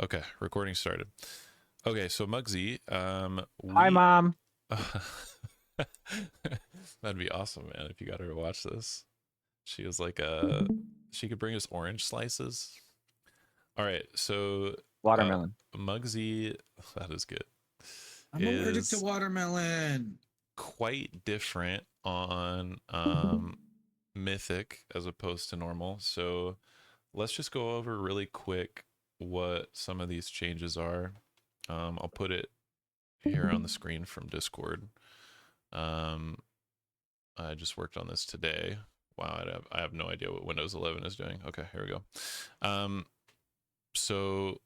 Okay, recording started. Okay, so Muggsy, Hi, we Mom. that'd be awesome, man, if you got her to watch this. She was like she could bring us orange slices. All right, so uh Watermelon. Muggsy, that is good, I'm allergic to is watermelon. quite different on mythic as opposed to normal. So let's just go over really quick what some of these changes are. I'll put it here on the screen from Discord. Um, I just worked on this today. Wow, I have no idea what Windows 11 is doing. Okay, here we go. So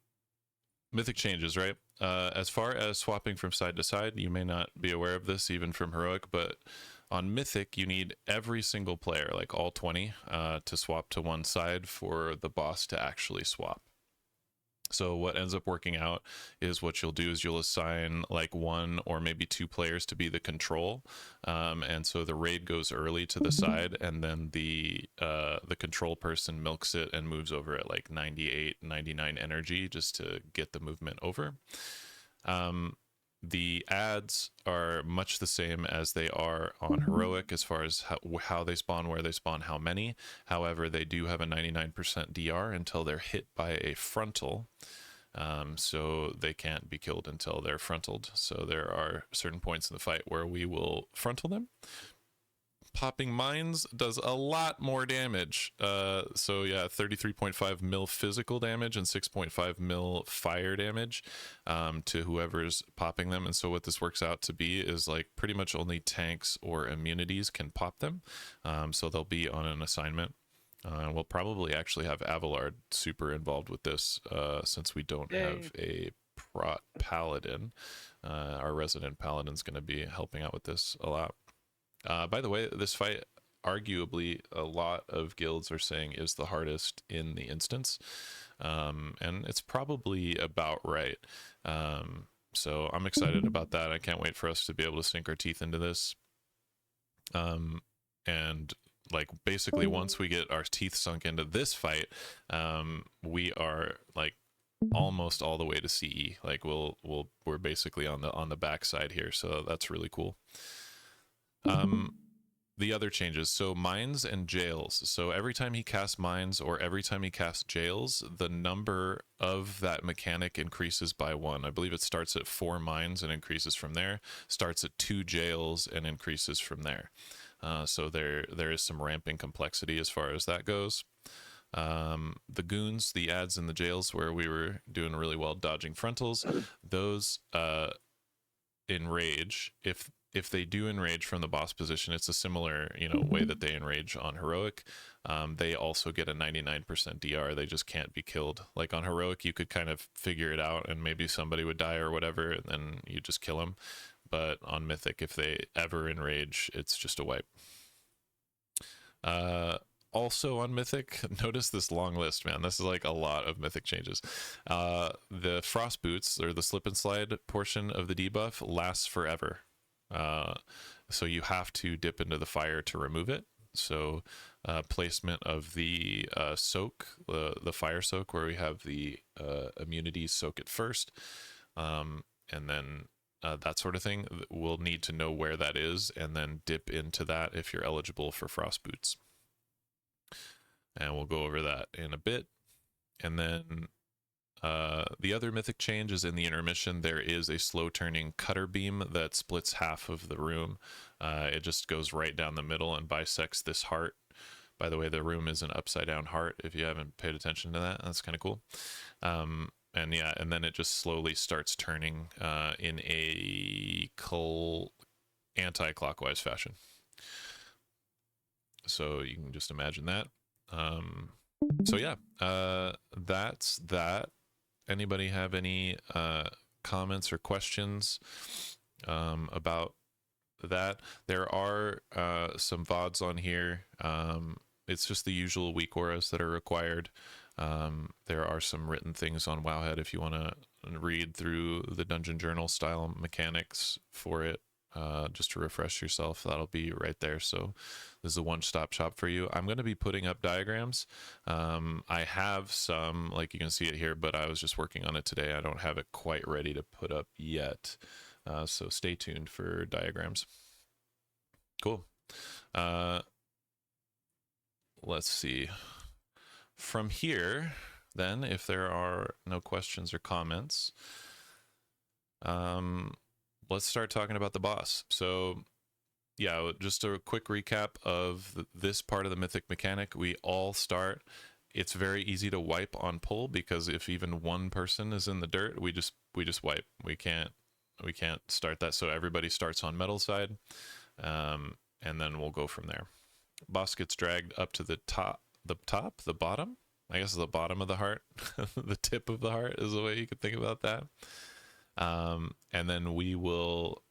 Mythic changes, right? As far as swapping from side to side, you may not be aware of this even from Heroic, but on Mythic, you need every single player, like all 20, to swap to one side for the boss to actually swap. So what ends up working out is what you'll do is you'll assign like one or maybe two players to be the control, and so the raid goes early to the side, and then the control person milks it and moves over at like 98, 99 energy just to get the movement over. Um, the ads are much the same as they are on Heroic as far as how they spawn, where they spawn, how many. However, they do have a 99% DR until they're hit by a frontal. So they can't be killed until they're frontaled. So there are certain points in the fight where we will frontal them. Popping mines does a lot more damage. So yeah, 33.5 mil physical damage and 6.5 mil fire damage to whoever's popping them. And so what this works out to be is like pretty much only tanks or immunities can pop them. So they'll be on an assignment. We'll probably actually have Avalard super involved with this since we don't Yay. have a prot paladin. Our resident paladin's going to be helping out with this a lot. By the way, this fight, arguably, a lot of guilds are saying is the hardest in the instance. And it's probably about right. So I'm excited about that. I can't wait for us to be able to sink our teeth into this. And like basically once we get our teeth sunk into this fight, we are like almost all the way to CE. Like we're basically on the backside here, so that's really cool. The other changes, so mines and jails. So every time he casts mines or every time he casts jails, the number of that mechanic increases by 1. I believe it starts at 4 mines and increases from there, starts at 2 jails and increases from there. So there is some ramping complexity as far as that goes. The goons, the ads in the jails where we were doing really well dodging frontals, those enrage. If they do enrage from the boss position, it's a similar way that they enrage on Heroic. They also get a 99% DR. They just can't be killed. Like on Heroic, you could kind of figure it out, and maybe somebody would die or whatever, and then you just kill them. But on Mythic, if they ever enrage, it's just a wipe. Also on Mythic, notice this long list, man. This is like a lot of Mythic changes. The Frost Boots, or the slip and slide portion of the debuff, lasts forever. So you have to dip into the fire to remove it. So placement of the soak, the fire soak, where we have the immunities soak it first, and then that sort of thing. We'll need to know where that is and then dip into that if you're eligible for Frost Boots. And we'll go over that in a bit. And then the other mythic change is in the intermission. There is a slow turning cutter beam that splits half of the room. It just goes right down the middle and bisects this heart. By the way, the room is an upside down heart. If you haven't paid attention to that, that's kind of cool. And yeah, and then it just slowly starts turning in a anti-clockwise fashion. So you can just imagine that. So yeah, that's that. Anybody have any comments or questions about that? There are some VODs on here. It's just the usual weak auras that are required. There are some written things on Wowhead if you want to read through the dungeon journal style mechanics for it. just to refresh yourself. That'll be right there. So this is a one-stop shop for you. I'm going to be putting up diagrams. I have some, like you can see it here, but I was just working on it today. I don't have it quite ready to put up yet. So stay tuned for diagrams. Cool. Let's see. From here, then, if there are no questions or comments, let's start talking about the boss. So yeah, just a quick recap of this part of the mythic mechanic. We all start. It's very easy to wipe on pull, because if even one person is in the dirt, we just wipe. We can't start that. So everybody starts on metal side, and then we'll go from there. Boss gets dragged up to the bottom. I guess the bottom of the heart. The tip of the heart is the way you could think about that. And then we will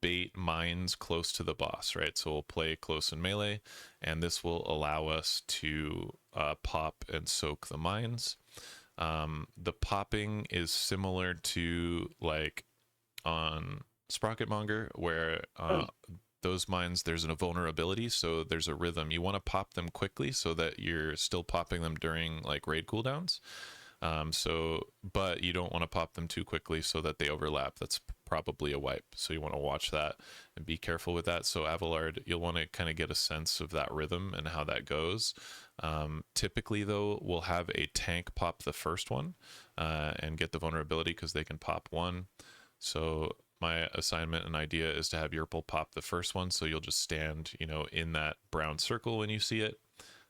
bait mines close to the boss, right? So we'll play close and melee, and this will allow us to pop and soak the mines. The popping is similar to like on Sprocketmonger, where those mines, there's a vulnerability, so there's a rhythm. You want to pop them quickly so that you're still popping them during like raid cooldowns. But you don't want to pop them too quickly so that they overlap. That's probably a wipe. So you want to watch that and be careful with that. So Avalard, you'll want to kind of get a sense of that rhythm and how that goes. Typically though, we'll have a tank pop the first one and get the vulnerability because they can pop one. So my assignment and idea is to have Yerpal pop the first one. So you'll just stand, in that brown circle when you see it,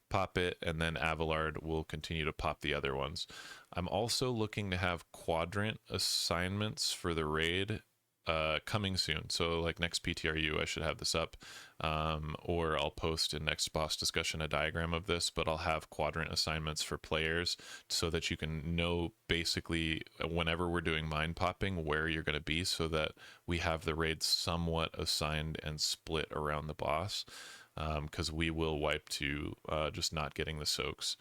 pop it, and then Avalard will continue to pop the other ones. I'm also looking to have quadrant assignments for the raid coming soon. So like next PTRU, I should have this up, or I'll post in next boss discussion a diagram of this, but I'll have quadrant assignments for players so that you can know basically whenever we're doing mine popping where you're going to be, so that we have the raids somewhat assigned and split around the boss. Because we will wipe to just not getting the soaks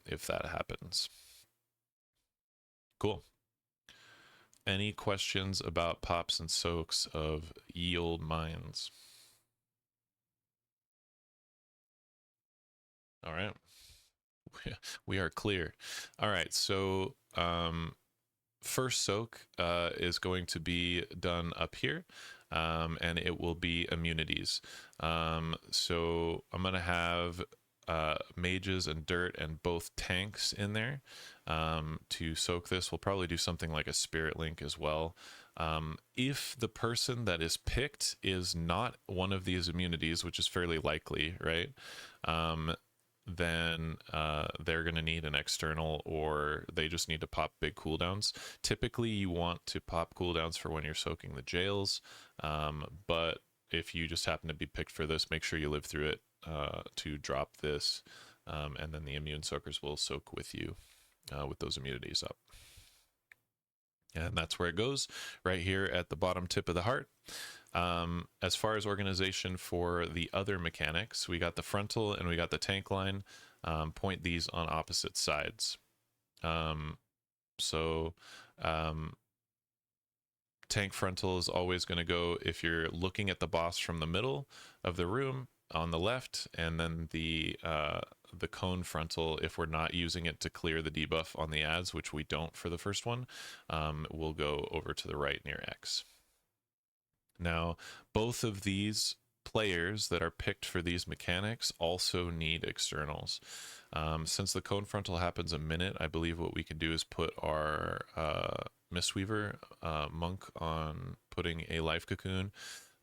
if that happens. Cool. Any questions about pops and soaks of ye old mines? All right. We are clear. All right. So first soak is going to be done up here. And it will be immunities. So I'm going to have mages and dirt and both tanks in there to soak this. We'll probably do something like a spirit link as well. If the person that is picked is not one of these immunities, which is fairly likely, right? Then they're going to need an external, or they just need to pop big cooldowns. Typically, you want to pop cooldowns for when you're soaking the jails, but if you just happen to be picked for this, make sure you live through it to drop this, and then the immune soakers will soak with you with those immunities up. And that's where it goes, right here at the bottom tip of the heart. As far as organization for the other mechanics, we got the frontal and we got the tank line. Point these on opposite sides. Tank frontal is always going to go, if you're looking at the boss from the middle of the room, on the left, and then the cone frontal, if we're not using it to clear the debuff on the ads, which we don't for the first one, will go over to the right near X. Now, both of these players that are picked for these mechanics also need externals. Since the cone frontal happens a minute, I believe what we can do is put our Mistweaver monk on putting a life cocoon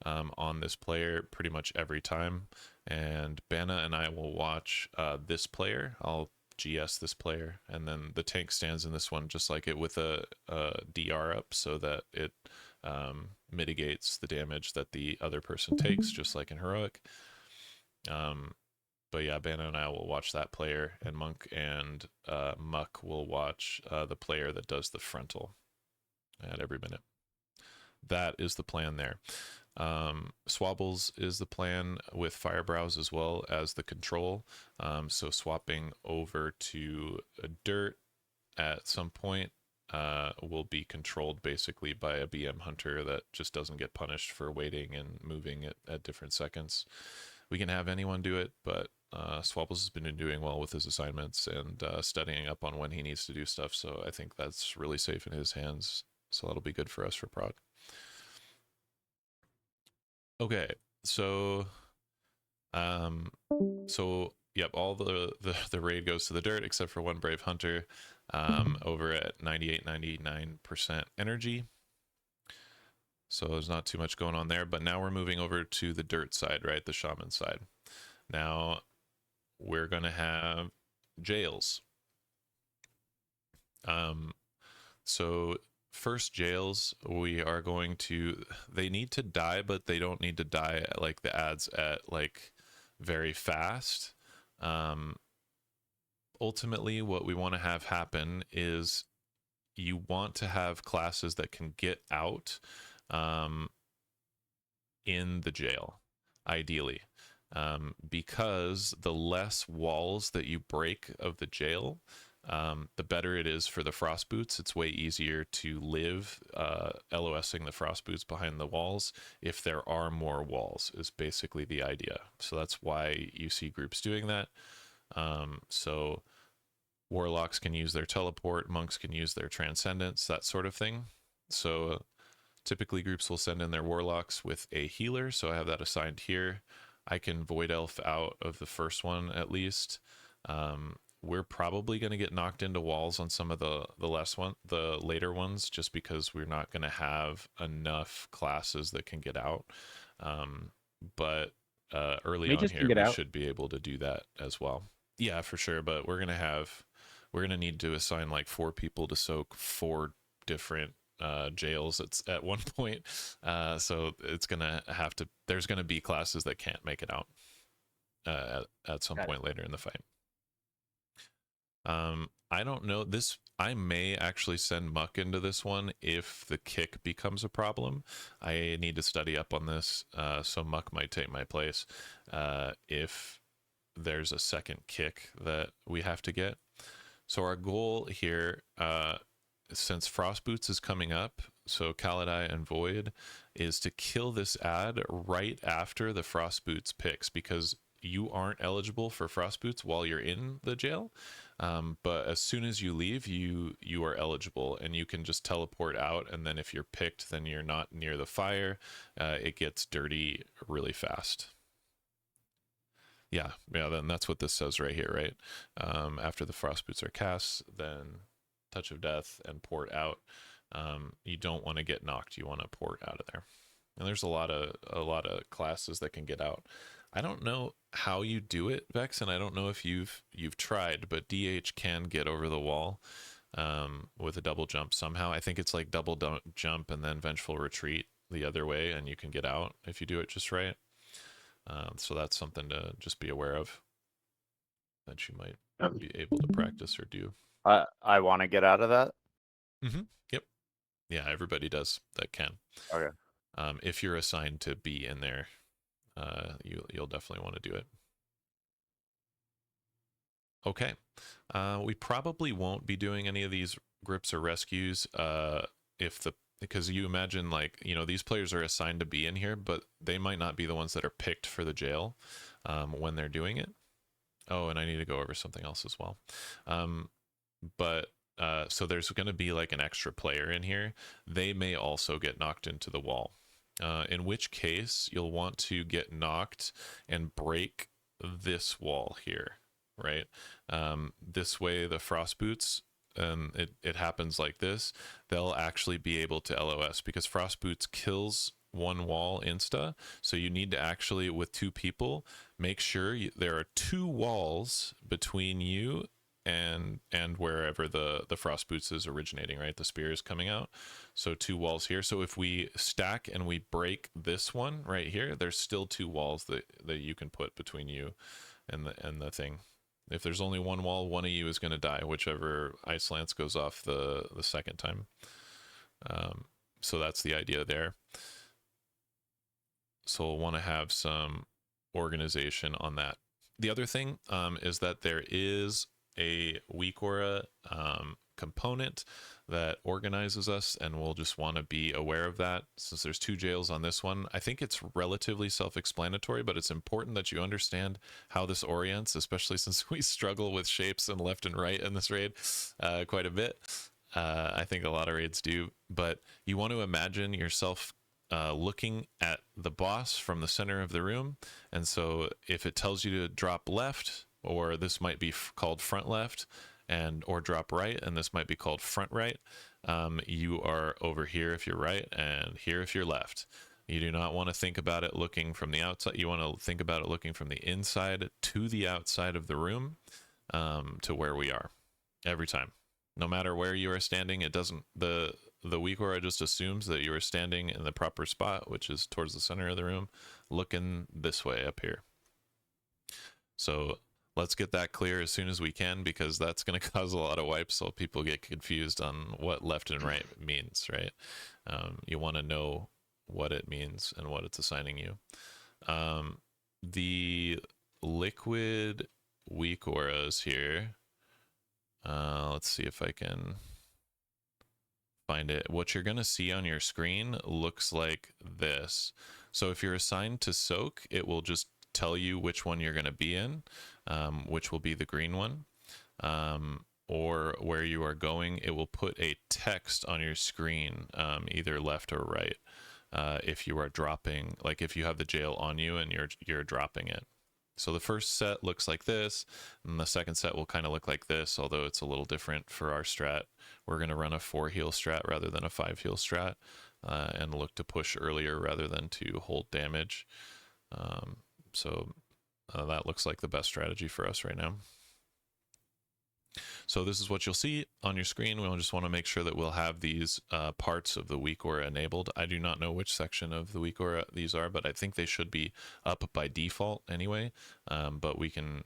on this player pretty much every time. And Bana and I will watch this player. I'll GS this player, and then the tank stands in this one just like it, with a DR up so that it mitigates the damage that the other person takes, just like in Heroic. But yeah, Bana and I will watch that player, and Monk and Muck will watch the player that does the frontal at every minute. That is the plan there. Swabbles is the plan with Firebrows as well as the control. So swapping over to dirt at some point will be controlled basically by a BM hunter that just doesn't get punished for waiting and moving at different seconds. We can have anyone do it, but Swabbles has been doing well with his assignments and studying up on when he needs to do stuff, so I think that's really safe in his hands. So that'll be good for us for prog. Okay, so yep, all the raid goes to the dirt except for one brave hunter, over at 99% energy. So there's not too much going on there, but now we're moving over to the dirt side, right? The shaman side. Now we're gonna have jails. So first jails, we are going to, they need to die, but they don't need to die at, like, the ads at like very fast. Ultimately what we want to have happen is you want to have classes that can get out in the jail, ideally, because the less walls that you break of the jail, the better it is for the frost boots. It's way easier to live LOSing the frost boots behind the walls if there are more walls, is basically the idea. So that's why you see groups doing that. So warlocks can use their teleport, monks can use their transcendence, that sort of thing. So typically groups will send in their warlocks with a healer, so I have that assigned here. I can void elf out of the first one at least. We're probably going to get knocked into walls on some of the later ones, just because we're not going to have enough classes that can get out. But early on Mages can here, get we out. should be able to do that as well. Yeah, for sure. But we're gonna need to assign like 4 people to soak 4 different jails at one point. So it's gonna have to. There's gonna be classes that can't make it out at some point later in the fight. I don't know this. I may actually send Muck into this one if the kick becomes a problem. I need to study up on this, so Muck might take my place if there's a second kick that we have to get. So our goal here, since Frost Boots is coming up, so Kalidai and Void, is to kill this ad right after the Frost Boots picks, because you aren't eligible for Frost Boots while you're in the jail. But as soon as you leave, you are eligible, and you can just teleport out, and then if you're picked, then you're not near the fire. It gets dirty really fast. Yeah, then that's what this says right here, right? After the frost boots are cast, then touch of death and port out. You don't want to get knocked. You want to port out of there. And there's a lot of classes that can get out. I don't know how you do it, Vex, and I don't know if you've tried, but DH can get over the wall with a double jump somehow. I think it's like double jump and then vengeful retreat the other way, and you can get out if you do it just right. So that's something to just be aware of, that you might be able to practice or do. I want to get out of that. Yep. Yeah, everybody does that can. Okay. If you're assigned to be in there, you'll definitely want to do it. Okay. We probably won't be doing any of these grips or rescues because you imagine, like, these players are assigned to be in here, but they might not be the ones that are picked for the jail when they're doing it. Oh, and I need to go over something else as well. So there's going to be like an extra player in here. They may also get knocked into the wall, in which case you'll want to get knocked and break this wall here, right? This way the frost boots, it happens like this, they'll actually be able to LOS, because frost boots kills one wall insta. So you need to actually, with 2 people, make sure there are 2 walls between you and wherever the frost boots is originating, right? The spear is coming out, so 2 walls here. So if we stack and we break this one right here, there's still 2 walls that you can put between you and the thing. If there's only 1 wall, one of you is going to die, whichever ice lance goes off the second time. So that's the idea there. So we'll want to have some organization on that. The other thing is that there is a weak aura component that organizes us, and we'll just want to be aware of that. Since there's 2 jails on this one, I think it's relatively self-explanatory, but it's important that you understand how this orients, especially since we struggle with shapes and left and right in this raid quite a bit. I think a lot of raids do, but you want to imagine yourself looking at the boss from the center of the room. And so if it tells you to drop left, or this might be called front left, and or drop right, and this might be called front right, you are over here if you're right, and here if you're left. You do not want to think about it looking from the outside. You want to think about it looking from the inside to the outside of the room, to where we are every time. No matter where you are standing, it doesn't, the weak aura just assumes that you are standing in the proper spot, which is towards the center of the room, looking this way up here. So let's get that clear as soon as we can, because that's going to cause a lot of wipes, so people get confused on what left and right means, right? You want to know what it means and what it's assigning you. The liquid weak auras here, let's see if I can find it. What you're going to see on your screen looks like this. So if you're assigned to soak, it will just tell you which one you're going to be in, which will be the green one. Or where you are going, it will put a text on your screen, either left or right. If you are dropping, like if you have the jail on you and you're dropping it. So the first set looks like this, and the second set will kind of look like this, although it's a little different for our strat. We're going to run a 4 heal strat rather than a 5 heal strat, and look to push earlier rather than to hold damage. So that looks like the best strategy for us right now. So this is what you'll see on your screen. We'll just want to make sure that we'll have these parts of the weak aura enabled. I do not know which section of the weak aura these are, but I think they should be up by default anyway. But we can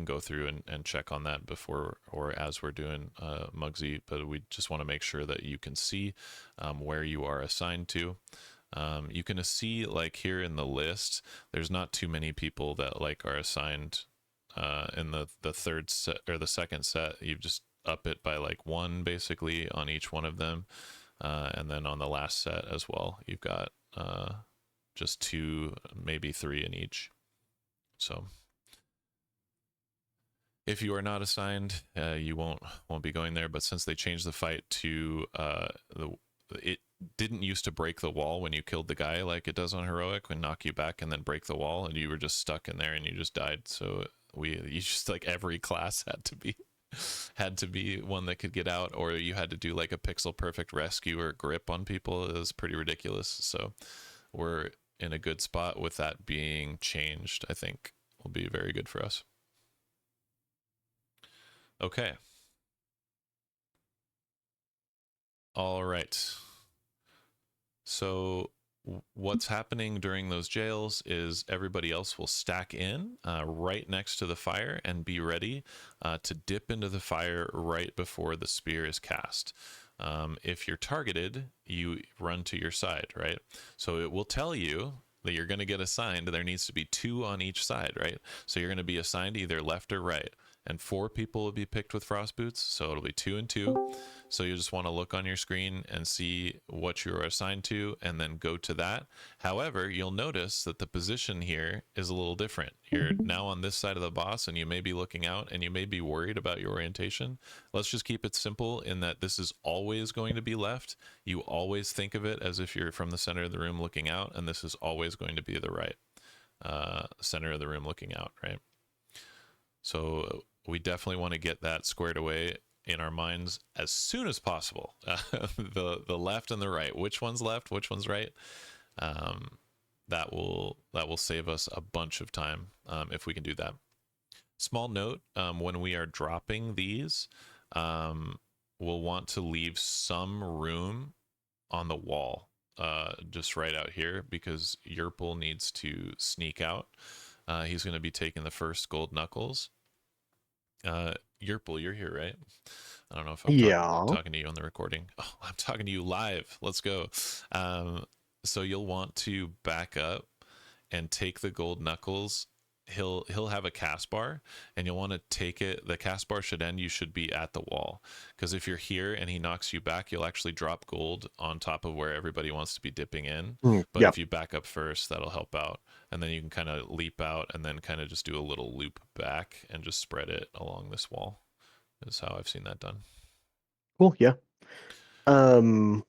go through and check on that before or as we're doing Mugsy. But we just want to make sure that you can see where you are assigned to. You can see, like here in the list, there's not too many people that like are assigned in the third set or the second set. You just up it by like 1 basically on each one of them, and then on the last set as well, you've got just 2, maybe 3 in each. So if you are not assigned, you won't be going there. But since they changed the fight to it didn't used to break the wall when you killed the guy like it does on heroic, and knock you back and then break the wall, and you were just stuck in there and you just died. So you just, like, every class had to be one that could get out, or you had to do like a pixel perfect rescue or grip on people. It was pretty ridiculous. So we're in a good spot with that being changed. I think will be very good for us. Okay. All right. So what's happening during those jails is everybody else will stack in right next to the fire and be ready to dip into the fire right before the spear is cast. If you're targeted, you run to your side, right? So it will tell you that you're going to get assigned. There needs to be 2 on each side, right? So you're going to be assigned either left or right. And 4 people will be picked with frost boots, so it'll be 2 and 2. So you just want to look on your screen and see what you're assigned to, and then go to that. However, you'll notice that the position here is a little different. You're now on this side of the boss, and you may be looking out, and you may be worried about your orientation. Let's just keep it simple in that this is always going to be left. You always think of it as if you're from the center of the room looking out, and this is always going to be the right center of the room looking out, right? So we definitely want to get that squared away in our minds as soon as possible. The left and the right, which one's left, which one's right. That will save us a bunch of time if we can do that. Small note, when we are dropping these, we'll want to leave some room on the wall, just right out here, because Yerpel needs to sneak out. He's going to be taking the first gold knuckles. Yerpel, you're here, right? I don't know if I'm talking to you on the recording. Oh, I'm talking to you live. Let's go. So you'll want to back up and take the gold knuckles he'll have a cast bar, and you'll want to take it. The cast bar should end. You should be at the wall, because if you're here and he knocks you back, you'll actually drop gold on top of where everybody wants to be dipping in. But Yeah, if you back up first, that'll help out, and then you can kind of leap out and then kind of just do a little loop back and just spread it along this wall. Is how I've seen that done. cool. Yeah. Um,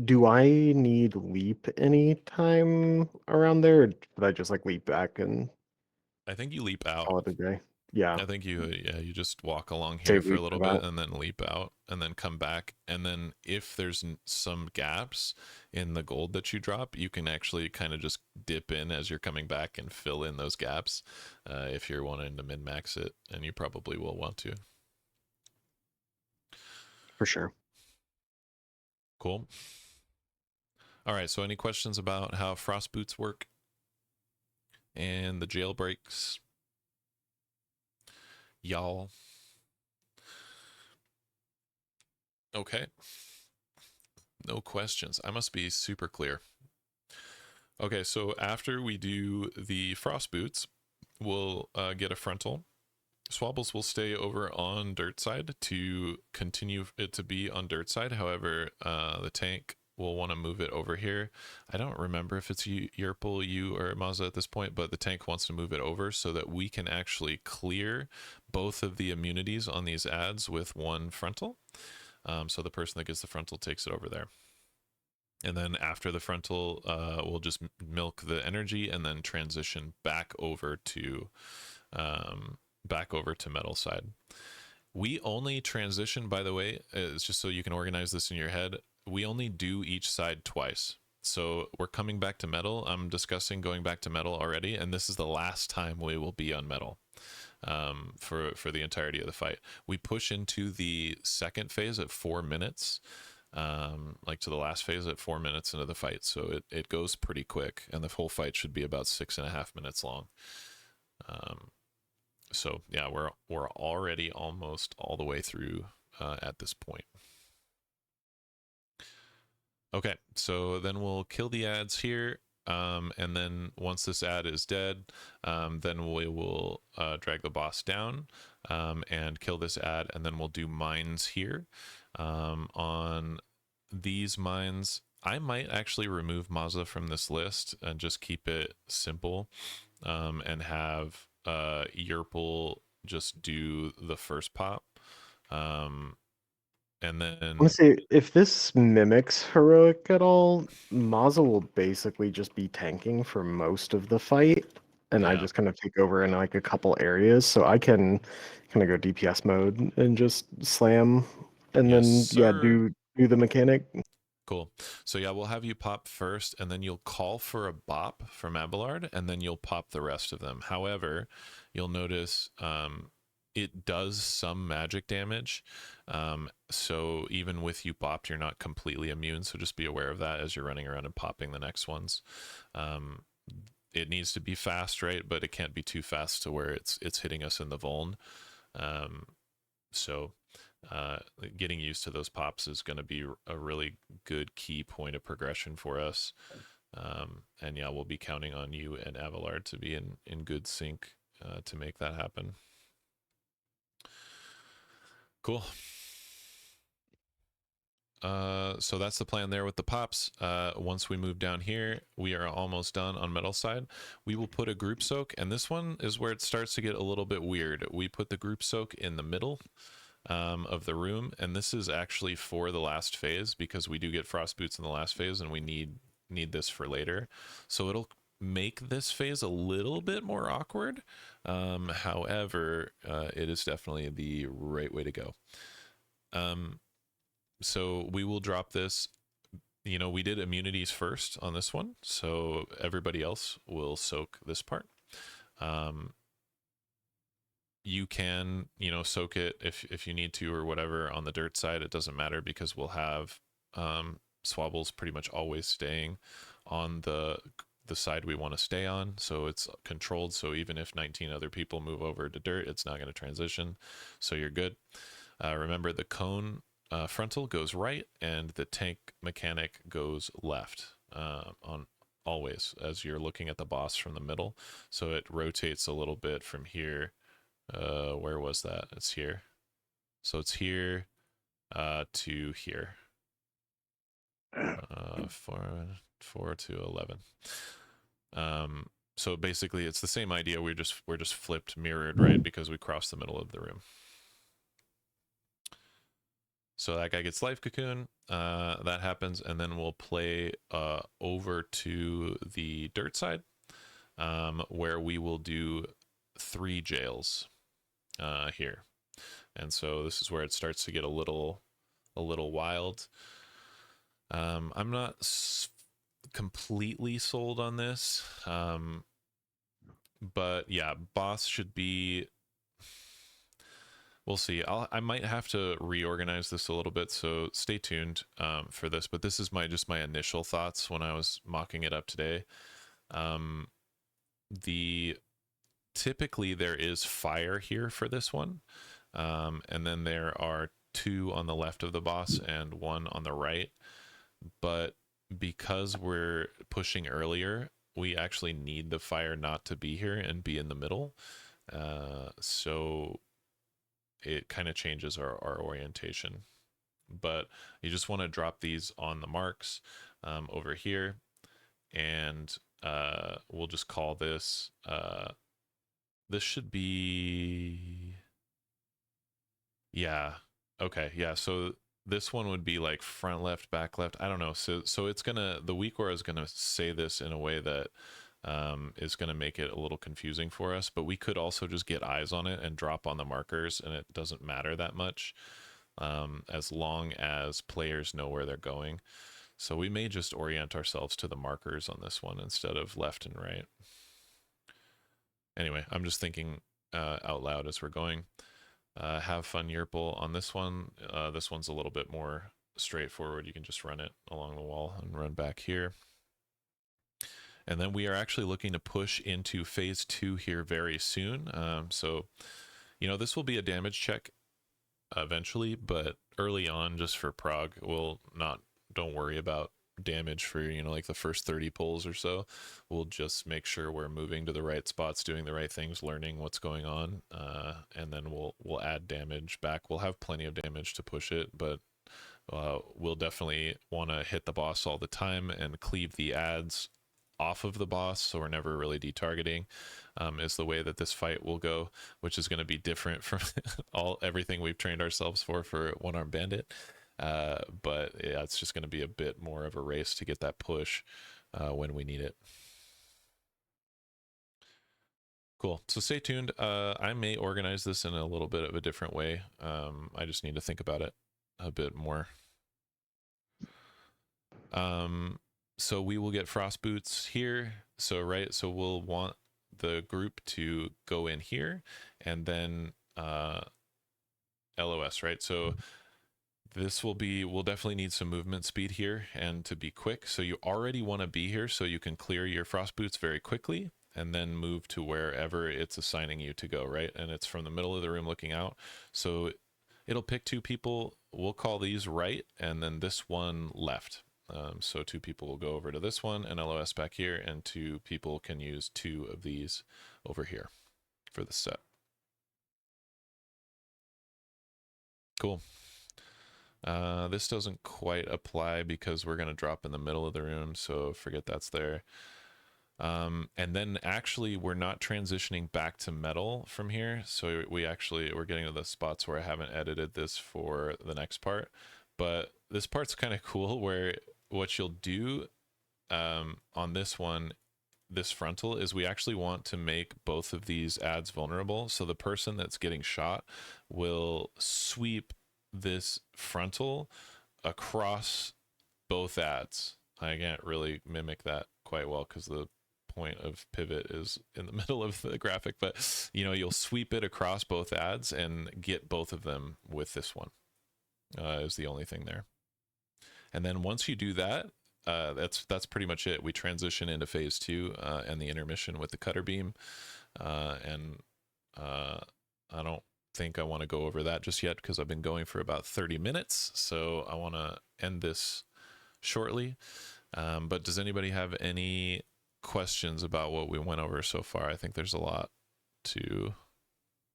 do I need leap anytime around there, or should I just like leap back and I think you leap out. call it a day? Yeah, I think you just walk along here save for a leap little for bit that. and then leap out and then come back, and then if there's some gaps in the gold that you drop, you can actually kind of just dip in as you're coming back and fill in those gaps, if you're wanting to min max it, and you probably will want to. For sure. Cool. All right, so any questions about how frost boots work and the jailbreaks, y'all? Okay. No questions. I must be super clear. Okay, so after we do the frost boots, we'll get a frontal. Swabbles will stay over on dirt side to continue it to be on dirt side. However, the tank will want to move it over here. I don't remember if it's Yerpul, you, or Mazza at this point, but the tank wants to move it over so that we can actually clear both of the immunities on these ads with one frontal. So the person that gets the frontal takes it over there. And then after the frontal, we'll just milk the energy and then transition back over to metal side. We only transition, by the way, it's just so you can organize this in your head. We only do each side twice. So we're coming back to metal. I'm discussing going back to metal already, and this is the last time we will be on metal for the entirety of the fight. We push into the second phase at 4 minutes. Like to the last phase at 4 minutes into the fight, so it goes pretty quick, and the whole fight should be about 6.5 minutes long. So yeah, we're already almost all the way through at this point. Okay, so then we'll kill the ads here, and then once this ad is dead, then we will drag the boss down and kill this ad, and then we'll do mines here. On these mines, I might actually remove Mazza from this list and just keep it simple, and have Yerpul just do the first pop. And then Honestly, if this mimics heroic at all, Mazza will basically just be tanking for most of the fight, and I yeah, just kind of take over in like a couple areas, so I can kind of go DPS mode and just slam, and yes then yeah, sir. do the mechanic. Cool. So yeah, we'll have you pop first, and then you'll call for a bop from Abelard, and then you'll pop the rest of them. However, you'll notice it does some magic damage. So even with you popped, you're not completely immune. So just be aware of that as you're running around and popping the next ones. It needs to be fast, right? But it can't be too fast to where it's hitting us in the vuln. So getting used to those pops is going to be a really good key point of progression for us. And yeah, we'll be counting on you and Abelard to be in good sync to make that happen. Cool. So that's the plan there with the pops. Once we move down here, we are almost done on metal side. We will put a group soak, and this one is where it starts to get a little bit weird. We put the group soak in the middle of the room, and this is actually for the last phase, because we do get frost boots in the last phase, and we need this for later. So it'll make this phase a little bit more awkward. However, it is definitely the right way to go. So we will drop this. You know, we did immunities first on this one, so everybody else will soak this part. You can, you know, soak it if you need to or whatever on the dirt side. It doesn't matter, because we'll have Swabbles pretty much always staying on the side we want to stay on, so it's controlled. So even if 19 other people move over to dirt, it's not going to transition, so you're good. Remember, the cone frontal goes right and the tank mechanic goes left always as you're looking at the boss from the middle. So it rotates a little bit from here. Where was that? It's here. So it's here to here. 4 to 11. So basically it's the same idea. We're just flipped mirrored, right? Because we crossed the middle of the room. So that guy gets life cocoon, that happens, and then we'll play over to the dirt side, where we will do 3 jails here. And so this is where it starts to get a little wild. I'm not completely sold on this, but yeah, boss should be... We'll see. I might have to reorganize this a little bit, so stay tuned for this. But this is just my initial thoughts when I was mocking it up today. Typically there is fire here for this one, and then there are 2 on the left of the boss and 1 on the right. But because we're pushing earlier, we actually need the fire not to be here and be in the middle. So it kind of changes our orientation. But you just want to drop these on the marks over here, and we'll just call this, this should be, yeah, okay, yeah, so this one would be like front left, back left, I don't know, so it's gonna, the weak aura is gonna say this in a way that is going to make it a little confusing for us, but we could also just get eyes on it and drop on the markers, and it doesn't matter that much as long as players know where they're going. So we may just orient ourselves to the markers on this one instead of left and right. Anyway, I'm just thinking out loud as we're going. Have fun, Yerple, on this one. This one's a little bit more straightforward. You can just run it along the wall and run back here. And then we are actually looking to push into phase 2 here very soon. So, you know, this will be a damage check eventually, but early on, just for Prague, don't worry about damage for, you know, like the first 30 pulls or so. We'll just make sure we're moving to the right spots, doing the right things, learning what's going on, and then we'll add damage back. We'll have plenty of damage to push it, but we'll definitely want to hit the boss all the time and cleave the adds off of the boss, so we're never really detargeting, is the way that this fight will go, which is going to be different from everything we've trained ourselves for One Arm Bandit. But yeah, it's just going to be a bit more of a race to get that push when we need it. Cool. So stay tuned. I may organize this in a little bit of a different way. I just need to think about it a bit more. So we will get frost boots here. So we'll want the group to go in here, and then LOS, right? So we'll definitely need some movement speed here and to be quick. So you already want to be here so you can clear your frost boots very quickly and then move to wherever it's assigning you to go, right? And it's from the middle of the room looking out. So it'll pick 2 people. We'll call these right, and then this one left. So 2 people will go over to this one and LOS back here, and 2 people can use 2 of these over here for the set. Cool. This doesn't quite apply because we're going to drop in the middle of the room, so forget that's there. And then actually we're not transitioning back to metal from here, so we're getting to the spots where I haven't edited this for the next part, but this part's kind of cool where what you'll do on this one, this frontal, is we actually want to make both of these adds vulnerable. So the person that's getting shot will sweep this frontal across both adds. I can't really mimic that quite well because the point of pivot is in the middle of the graphic, but you know, you'll sweep it across both adds and get both of them with this one, is the only thing there. And then once you do that, that's pretty much it. We transition into phase 2 and the intermission with the cutter beam. And I don't think I want to go over that just yet because I've been going for about 30 minutes. So I want to end this shortly. But does anybody have any questions about what we went over so far? I think there's a lot to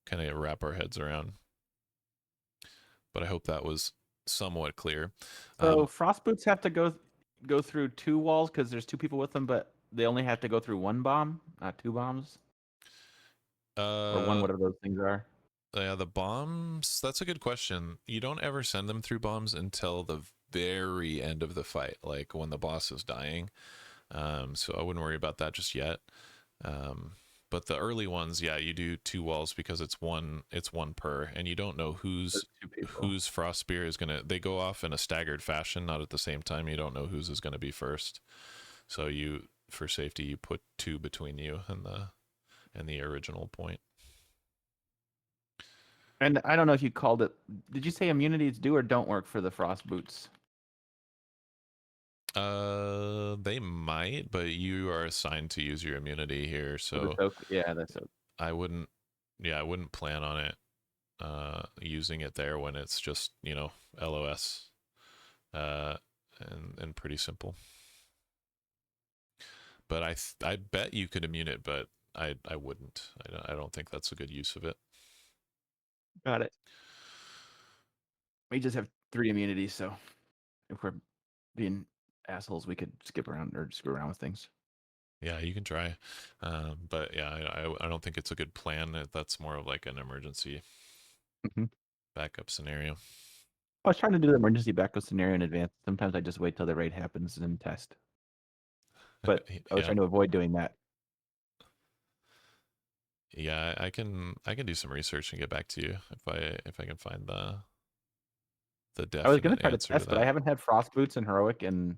kind of wrap our heads around. But I hope that was somewhat clear. So frost boots have to go through 2 walls because there's 2 people with them, but they only have to go through 1 bomb, not 2 bombs, or 1 whatever those things are. Yeah, the bombs, that's a good question. You don't ever send them through bombs until the very end of the fight, like when the boss is dying. So I wouldn't worry about that just yet. But the early ones, yeah, you do 2 walls because it's one per, and you don't know whose frost spear is gonna. They go off in a staggered fashion, not at the same time. You don't know whose is gonna be first. So you, for safety, you put 2 between you and the original point. And I don't know if you called it. Did you say immunities do or don't work for the frost boots? They might, but you are assigned to use your immunity here, so yeah, that's okay. I wouldn't plan on it using it there when it's just, LOS and pretty simple. But I bet you could immune it, but I wouldn't. I don't think that's a good use of it. Got it. We just have 3 immunities, so if we're being assholes, we could skip around or screw around with things. Yeah, you can try. But yeah, I don't think it's a good plan. That's more of like an emergency backup scenario. I was trying to do the emergency backup scenario in advance. Sometimes I just wait till the raid happens and then test. But I was trying to avoid doing that. Yeah, I can do some research and get back to you if I can find the definite I was gonna try to answer test, to but I that. haven't had frost boots and heroic in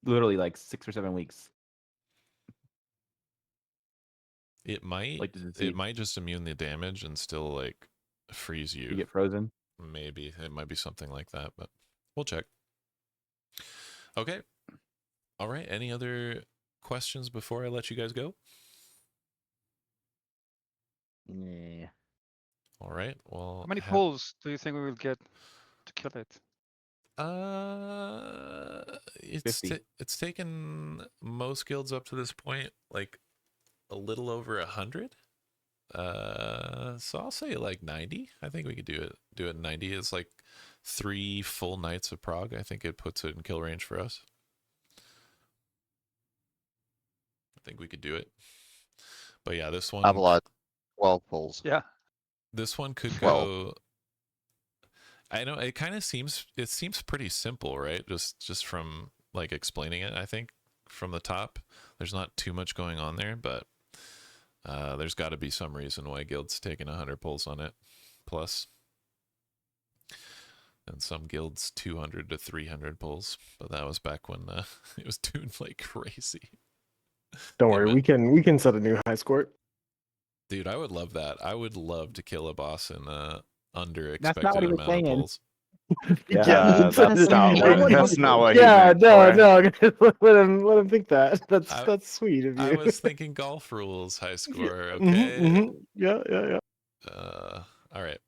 literally like 6 or 7 weeks. It might Like, does it see just immune the damage and still like freeze you you. get frozen? Maybe it might be something like that, but we'll check. Okay. All right. Any other questions before I let you guys go? Yeah. All right. Well, How many pulls do you think we will get to kill it? It's taken most guilds up to this point like a little over 100. So I'll say like 90. I think we could do it 90. It's like 3 full nights of Prague. I think it puts it in kill range for us. I think we could do it. But yeah, this one, I have a lot. 12 pulls. Yeah. this one could 12. go. I know it kind of seems pretty simple, right? Just from like explaining it. I think from the top, there's not too much going on there, but there's got to be some reason why guilds taking 100 pulls on it plus, and some guilds 200 to 300 pulls. But that was back when it was tuned like crazy. Don't worry, we can set a new high score. Dude, I would love that. I would love to kill a boss in under That's expected not what he was amount of saying. pulls. That's not what he Yeah, meant for. no. let him think that. That's sweet of you. I was thinking golf rules high score. Okay. Yeah. All right.